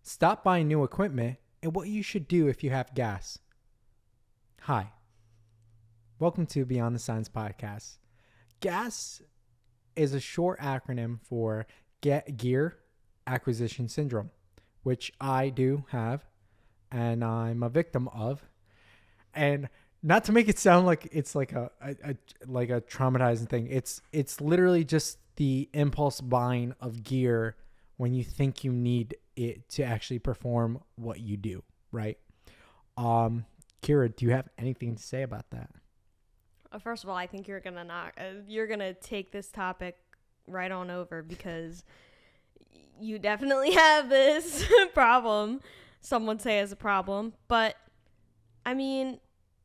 stop buying new equipment, and what you should do if you have gas. Hi, welcome to Beyond the Science Podcast. GAS is a short acronym for Gear Acquisition Syndrome, which I do have and I'm a victim of. And not to make it sound like it's like a traumatizing thing. It's literally just the impulse buying of gear when you think you need it to actually perform what you do, right? Kira, do you have anything to say about that? First of all, I think you're gonna take this topic right on over because you definitely have this problem. Some would say as a problem, but I mean,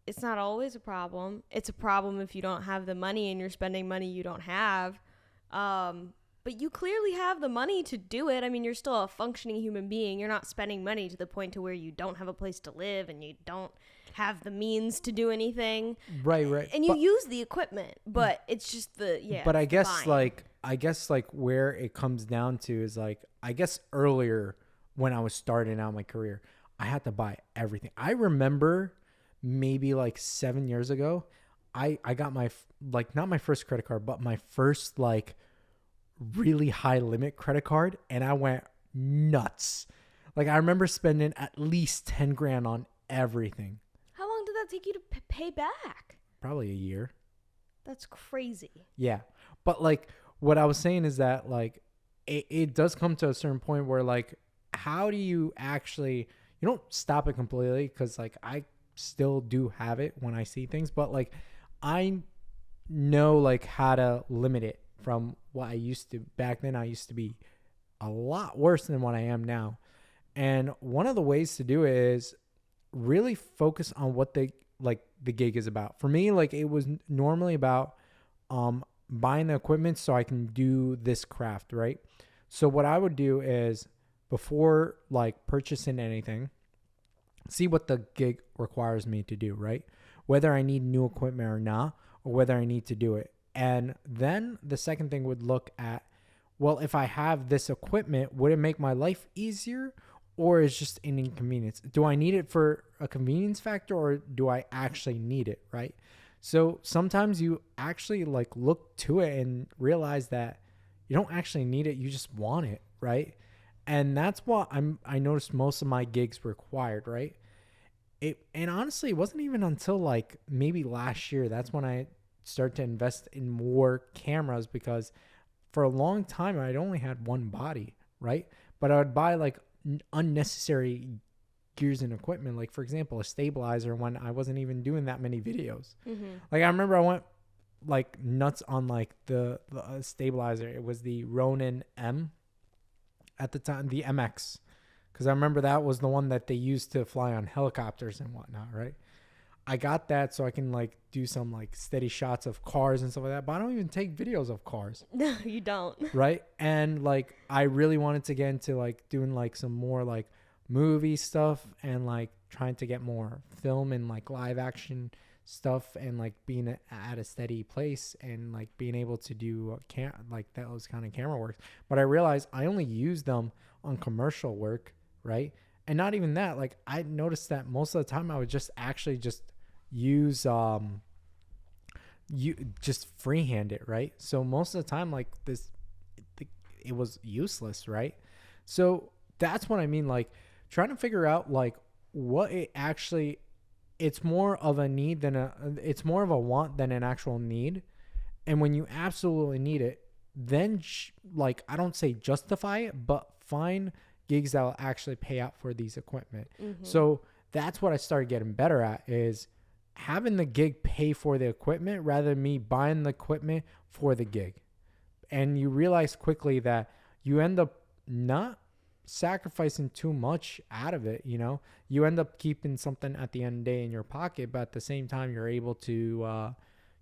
it's not always a problem. It's a problem if you don't have the money and you're spending money you don't have. But you clearly have the money to do it. I mean, you're still a functioning human being. You're not spending money to the point to where you don't have a place to live and you don't have the means to do anything. Right. And you use the equipment, but it's just But I guess where it comes down to is I guess earlier when I was starting out my career, I had to buy everything. I remember maybe 7 years ago, I got my not my first credit card, but my first really high limit credit card, and I went nuts. I remember spending at least 10 grand on everything. How long did that take you to pay back? Probably a year. That's crazy. Yeah. But what I was saying is that it does come to a certain point where how do you actually, you don't stop it completely, because I still do have it when I see things, but I know how to limit it from what I used to. Back then I used to be a lot worse than what I am now. And one of the ways to do it is really focus on what the gig is about. For me, it was normally about buying the equipment so I can do this craft, right? So what I would do is, before purchasing anything, see what the gig requires me to do, right? Whether I need new equipment or not, or whether I need to do it. And then the second thing would look at, well, if I have this equipment, would it make my life easier, or is just an inconvenience? Do I need it for a convenience factor, or do I actually need it, right? So sometimes you actually look to it and realize that you don't actually need it, you just want it, right? And that's what I noticed most of my gigs required, right? And honestly, it wasn't even until maybe last year that's when I started to invest in more cameras, because for a long time I'd only had one body, right? But I would buy unnecessary gears and equipment, for example, a stabilizer, when I wasn't even doing that many videos. Mm-hmm. I remember I went nuts on the stabilizer. It was the Ronin M at the time, the MX, because I remember that was the one that they used to fly on helicopters and whatnot, right? I got that so I can do some steady shots of cars and stuff like that, but I don't even take videos of cars. No, you don't. Right? And I really wanted to get into doing some more movie stuff, and trying to get more film and live action stuff, and being at a steady place, and being able to do those kind of camera works. But I realized I only use them on commercial work, right? And not even that. I noticed that most of the time I would just use you just freehand it, right? So most of the time it was useless, right? So that's what I mean, trying to figure out what it actually, it's more of a need it's more of a want than an actual need. And when you absolutely need it, then I don't say justify it, but find gigs that will actually pay out for these equipment. Mm-hmm. So that's what I started getting better at, is having the gig pay for the equipment rather than me buying the equipment for the gig. And you realize quickly that you end up not sacrificing too much out of it. You end up keeping something at the end of the day in your pocket, but at the same time you're able to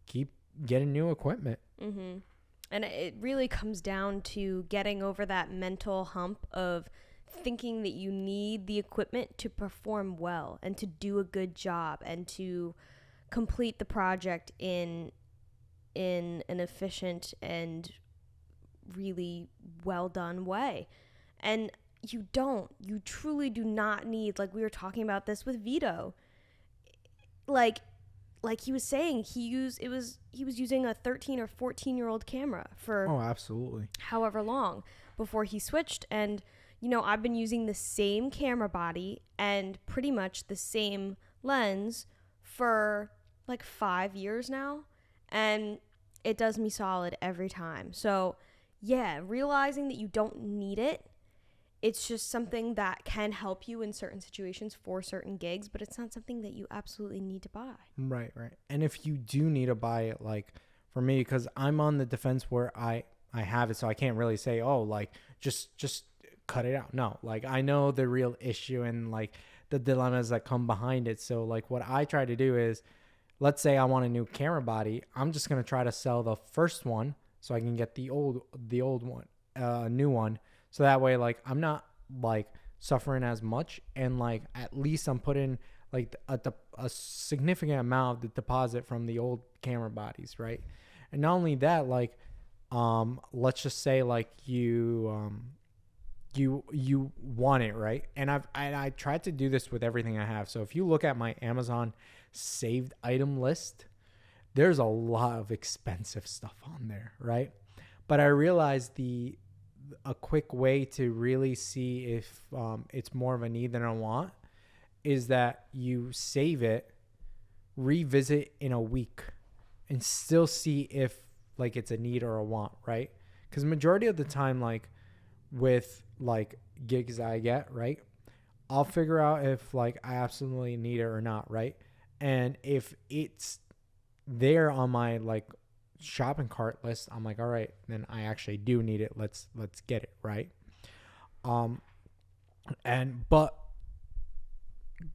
keep getting new equipment. Mm-hmm. And it really comes down to getting over that mental hump of thinking that you need the equipment to perform well and to do a good job and to complete the project in an efficient and really well done way. And You truly do not need, like we were talking about this with Vito. Like he was saying, he was using a 13 or 14-year-old camera for Oh, absolutely. however long before he switched. And I've been using the same camera body and pretty much the same lens for like 5 years now, and it does me solid every time. So yeah, realizing that you don't need it, it's just something that can help you in certain situations for certain gigs, but it's not something that you absolutely need to buy. Right. And if you do need to buy it, like for me, because I'm on the defense where I have it, so I can't really say, oh, like just cut it out. No, like I know the real issue and like the dilemmas that come behind it. So like what I try to do is, let's say I want a new camera body, I'm just gonna try to sell the first one so I can get the old one, new one. So that way, like, I'm not like suffering as much, and like at least I'm putting like a significant amount of the deposit from the old camera bodies, right? And not only that, like, let's just say like you want it, right? And I tried to do this with everything I have. So if you look at my Amazon saved item list, there's a lot of expensive stuff on there, right? But I realized a quick way to really see if it's more of a need than a want is that you save it, revisit in a week, and still see if like it's a need or a want, right? Because majority of the time, like with like gigs I get, right, I'll figure out if like I absolutely need it or not, right? And if it's there on my like shopping cart list, I'm like, all right, then I actually do need it. Let's get it, right? But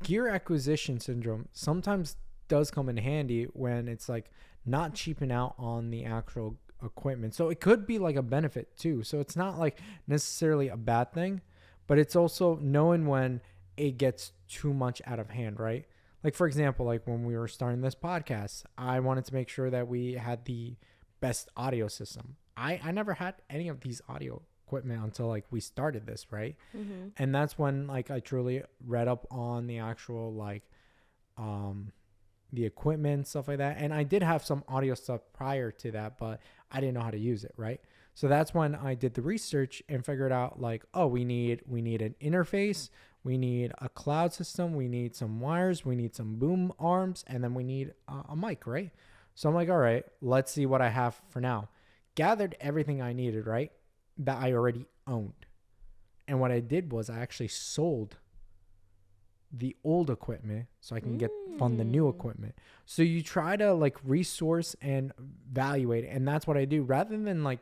gear acquisition syndrome sometimes does come in handy when it's like not cheaping out on the actual equipment. So it could be like a benefit too. So it's not like necessarily a bad thing, but it's also knowing when it gets too much out of hand, right? Like, for example, like when we were starting this podcast, I wanted to make sure that we had the best audio system. I never had any of these audio equipment until like we started this, right? Mm-hmm. And that's when like I truly read up on the actual like the equipment, stuff like that. And I did have some audio stuff prior to that, but I didn't know how to use it, right? So that's when I did the research and figured out like, oh, we need an interface, we need a cloud system, we need some wires, we need some boom arms, and then we need a mic, right? So I'm like, all right, let's see what I have for now. Gathered everything I needed, right, that I already owned. And what I did was I actually sold the old equipment so I can fund the new equipment. So you try to like resource and evaluate it, and that's what I do rather than like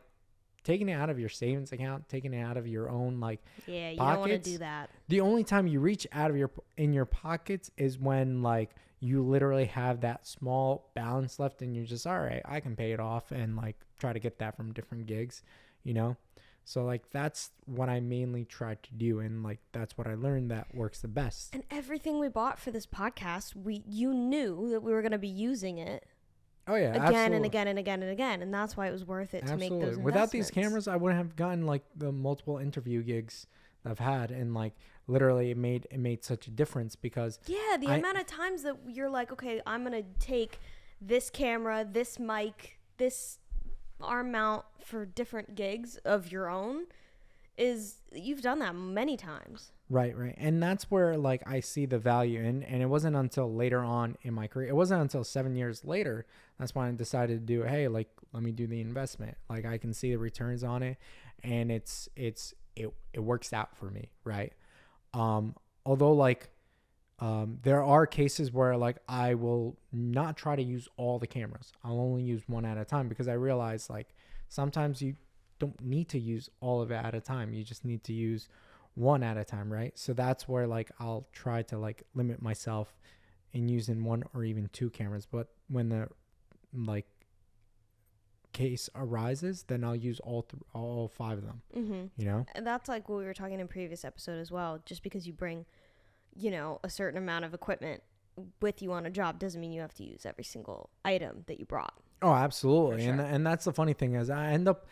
taking it out of your savings account, taking it out of your own like Yeah, you pockets. don't want to do that. The only time you reach out of your pockets is when like you literally have that small balance left and you're just, all right, I can pay it off and like try to get that from different gigs, you know? So like that's what I mainly try to do, and like that's what I learned that works the best. And everything we bought for this podcast, you knew that we were going to be using it. Oh yeah, again absolutely. and again and again and again, and that's why it was worth it to make those investments. Without these cameras, I wouldn't have gotten like the multiple interview gigs that I've had, and like literally it made such a difference because the amount of times that you're like, okay, I'm gonna take this camera, this mic, this arm mount for different gigs of your own, is you've done that many times. Right. And that's where like I see the value in, and it wasn't until later on in my career. It wasn't until 7 years later. That's when I decided to do, hey, like, let me do the investment. Like I can see the returns on it, and it works out for me. Right. Although like, there are cases where like I will not try to use all the cameras. I'll only use one at a time because I realize like sometimes you don't need to use all of it at a time. You just need to use one at a time, right? So that's where like I'll try to like limit myself in using one or even two cameras. But when the like case arises, then I'll use all five of them. Mm-hmm. You know, and that's like what we were talking in previous episode as well. Just because you bring, a certain amount of equipment with you on a job doesn't mean you have to use every single item that you brought. Oh, absolutely. Sure. And that's the funny thing is I end up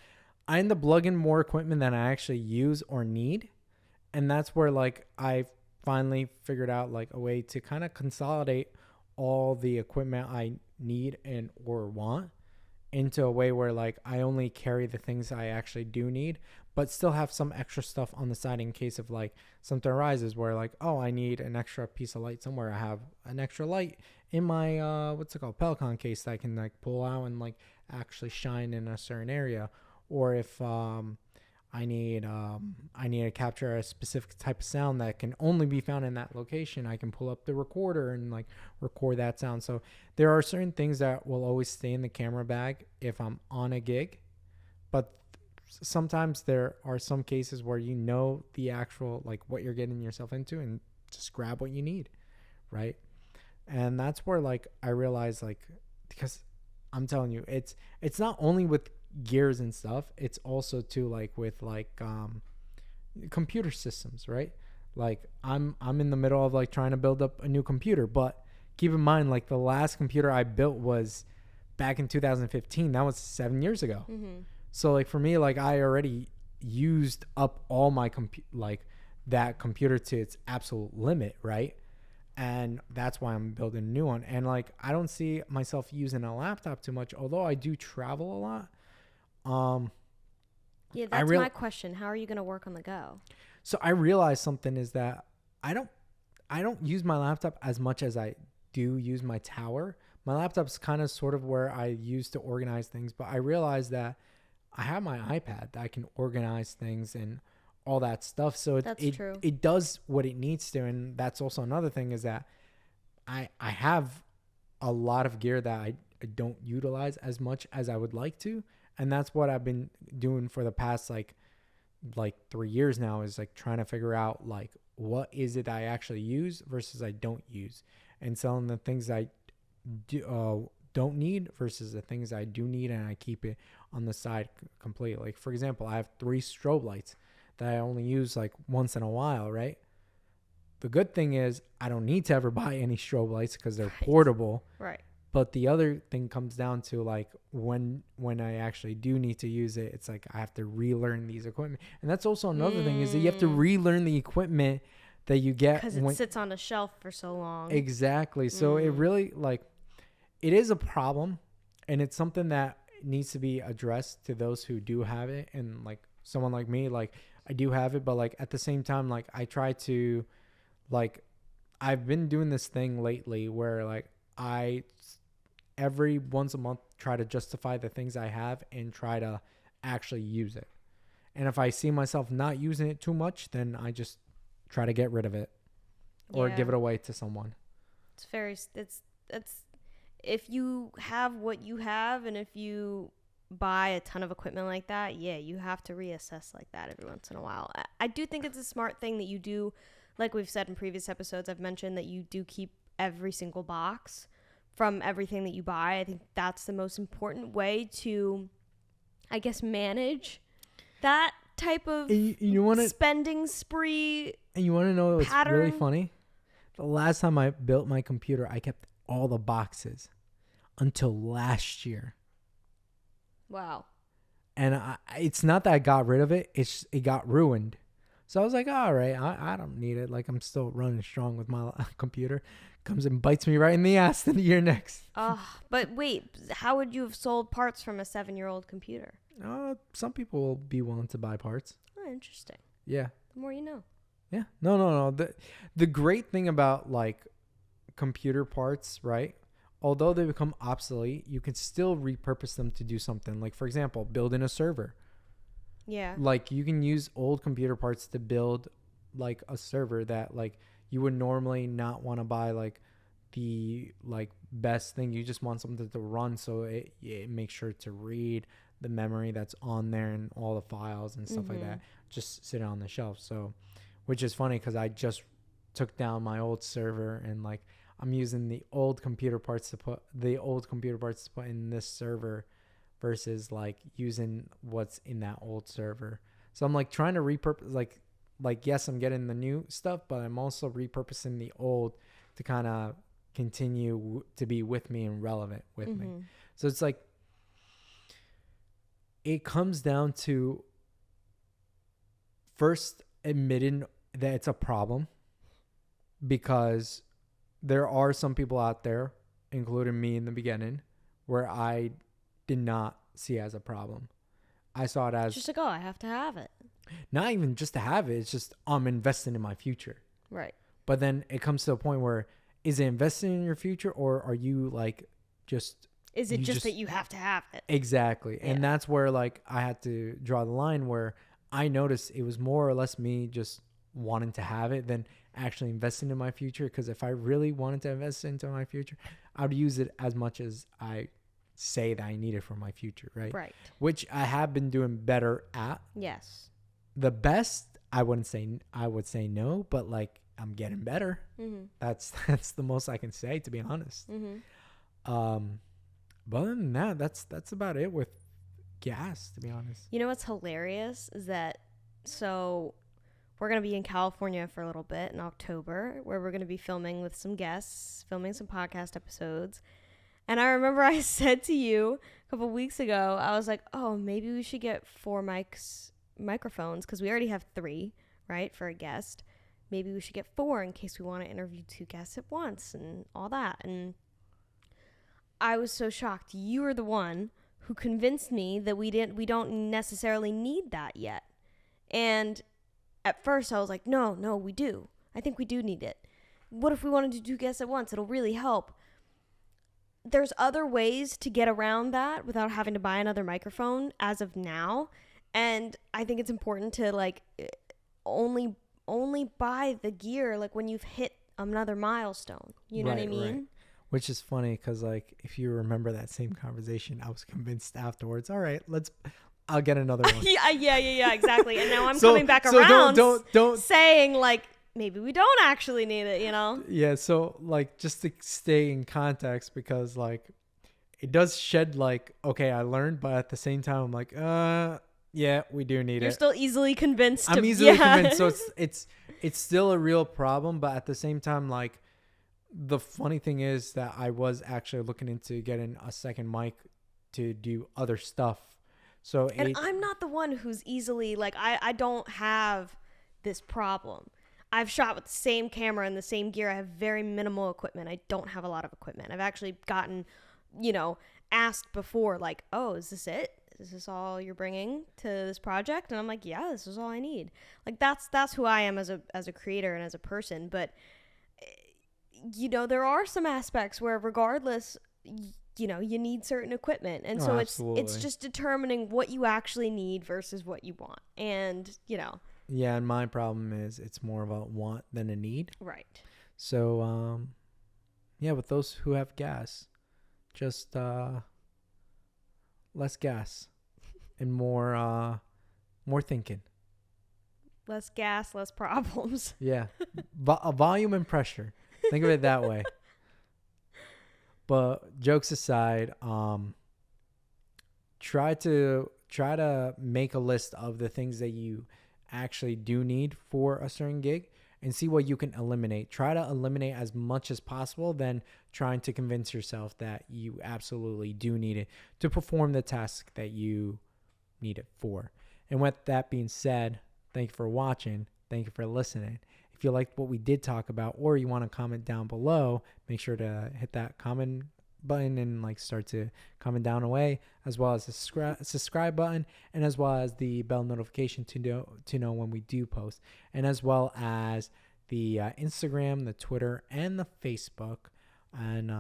lugging more equipment than I actually use or need. And that's where like I finally figured out like a way to kind of consolidate all the equipment I need and or want into a way where like I only carry the things I actually do need, but still have some extra stuff on the side in case of like something arises where like, oh, I need an extra piece of light somewhere. I have an extra light in my what's it called, Peloton case that I can like pull out and like actually shine in a certain area. Or if I need to capture a specific type of sound that can only be found in that location, I can pull up the recorder and like record that sound. So there are certain things that will always stay in the camera bag if I'm on a gig, but sometimes there are some cases where you know the actual like what you're getting yourself into and just grab what you need, right? And that's where like I realized like, because I'm telling you, it's not only with gears and stuff, it's also too like with like computer systems, right? Like I'm in the middle of like trying to build up a new computer, but keep in mind like the last computer I built was back in 2015. That was 7 years ago. So like for me, like I already used up all my like that computer to its absolute limit, right? And that's why I'm building a new one. And like I don't see myself using a laptop too much, although I do travel a lot. Yeah, that's my question. How are you going to work on the go? So I realized something is that I don't use my laptop as much as I do use my tower. My laptop's kind of sort of where I use to organize things, but I realized that I have my iPad that I can organize things and all that stuff. So true. It does what it needs to. And that's also another thing is that I have a lot of gear that I don't utilize as much as I would like to. And that's what I've been doing for the past like 3 years now, is like trying to figure out like what is it I actually use versus I don't use, and selling the things I don't need versus the things I do need, and I keep it on the side completely. Like for example, I have 3 strobe lights that I only use like once in a while, right? The good thing is I don't need to ever buy any strobe lights because they're portable. Right. But the other thing comes down to like when I actually do need to use it, it's like I have to relearn these equipment. And that's also another thing, is that you have to relearn the equipment that you get because it sits on a shelf for so long. Exactly. So it really like it is a problem, and it's something that needs to be addressed to those who do have it. And like someone like me, like I do have it, but like at the same time, like I try to like I've been doing this thing lately where like I every once a month try to justify the things I have and try to actually use it. And if I see myself not using it too much, then I just try to get rid of it or give it away to someone. It's if you have what you have, and if you buy a ton of equipment like that, you have to reassess like that every once in a while. I do think it's a smart thing that you do. Like we've said in previous episodes, I've mentioned that you do keep every single box from everything that you buy. I think that's the most important way to, I guess, manage that type of spending spree. And you want to know what's pattern? Really funny? The last time I built my computer, I kept all the boxes until last year. Wow. And it's not that I got rid of it. It got ruined. So I was like, all right, I don't need it. Like I'm still running strong with my computer. Comes and bites me right in the ass the year next. But wait, how would you have sold parts from a 7-year-old computer? Some people will be willing to buy parts. Oh, interesting. Yeah. The more you know. Yeah. No. The great thing about like computer parts, right? Although they become obsolete, you can still repurpose them to do something. Like for example, building a server. Yeah. Like you can use old computer parts to build like a server that like you would normally not want to buy like the like best thing. You just want something to run, so it makes sure to read the memory that's on there and all the files and stuff like that just sit on the shelf. So which is funny because I just took down my old server and like I'm using the old computer parts to put in this server versus like using what's in that old server. So I'm like trying to repurpose like yes, I'm getting the new stuff, but I'm also repurposing the old to kind of continue to be with me and relevant with me. So it's like it comes down to first admitting that it's a problem because there are some people out there, including me in the beginning, where I did not see it as a problem. I saw it as just like, oh, I have to have it. Not even just to have it. It's just I'm investing in my future. Right. But then it comes to a point where is it investing in your future, or are you like just... Is it just that you have to have it? Exactly. Yeah. And that's where like I had to draw the line where I noticed it was more or less me just wanting to have it than actually investing in my future. Because if I really wanted to invest into my future, I would use it as much as I say that I need it for my future, right? Right. Which I have been doing better at. Yes. The best, I would say no, but like I'm getting better. Mm-hmm. That's the most I can say, to be honest. Mm-hmm. But other than that, that's about it with gas, to be honest. You know what's hilarious is that, so we're going to be in California for a little bit in October, where we're going to be filming with some guests, filming some podcast episodes. And I remember I said to you a couple weeks ago, I was like, oh, maybe we should get 4 microphones, because we already have 3, right, for a guest. Maybe we should get 4 in case we want to interview 2 guests at once and all that. And I was so shocked. You were the one who convinced me that we don't necessarily need that yet. And at first I was like, no, we do. I think we do need it. What if we wanted to do 2 guests at once? It'll really help. There's other ways to get around that without having to buy another microphone as of now. And I think it's important to like only buy the gear like when you've hit another milestone. You know what I mean? Right. Which is funny because, like, if you remember that same conversation, I was convinced afterwards. All right, I'll get another one. yeah, exactly. And now I'm coming back around, don't saying like maybe we don't actually need it, you know? Yeah. So like, just to stay in context, because like it does shed like, okay, I learned, but at the same time, I'm like, yeah, we do need it. You're still easily convinced. I'm easily convinced. So it's still a real problem, but at the same time, like. The funny thing is that I was actually looking into getting a second mic to do other stuff. So I'm not the one who's easily like, I don't have this problem. I've shot with the same camera and the same gear. I have very minimal equipment. I don't have a lot of equipment. I've actually gotten, asked before like, oh, is this it? Is this all you're bringing to this project? And I'm like, yeah, this is all I need. Like that's who I am as a creator and as a person. But there are some aspects where regardless, you need certain equipment. And so it's just determining what you actually need versus what you want. And, Yeah, and my problem is it's more of a want than a need. Right. So, with those who have gas, just less gas and more thinking. Less gas, less problems. Yeah. Volume and pressure. Think of it that way. But jokes aside, try to make a list of the things that you actually do need for a certain gig and see what you can eliminate. Try to eliminate as much as possible than trying to convince yourself that you absolutely do need it to perform the task that you need it for. And with that being said, thank you for watching. Thank you for listening. If you liked what we did talk about, or you want to comment down below, make sure to hit that comment button and start to comment down away, as well as the subscribe button, and as well as the bell notification to know when we do post, and as well as the Instagram, the Twitter, and the Facebook, and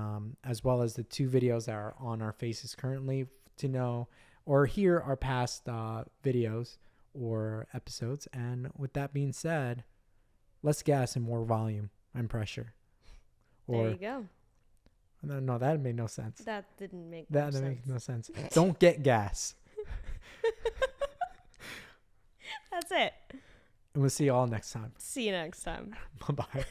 as well as the 2 videos that are on our faces currently to know or hear our past videos or episodes. And with that being said, less gas and more volume and pressure. There you go. No, that made no sense. That didn't make sense. That makes no sense. Don't get gas. That's it. And we'll see you all next time. See you next time. Bye-bye.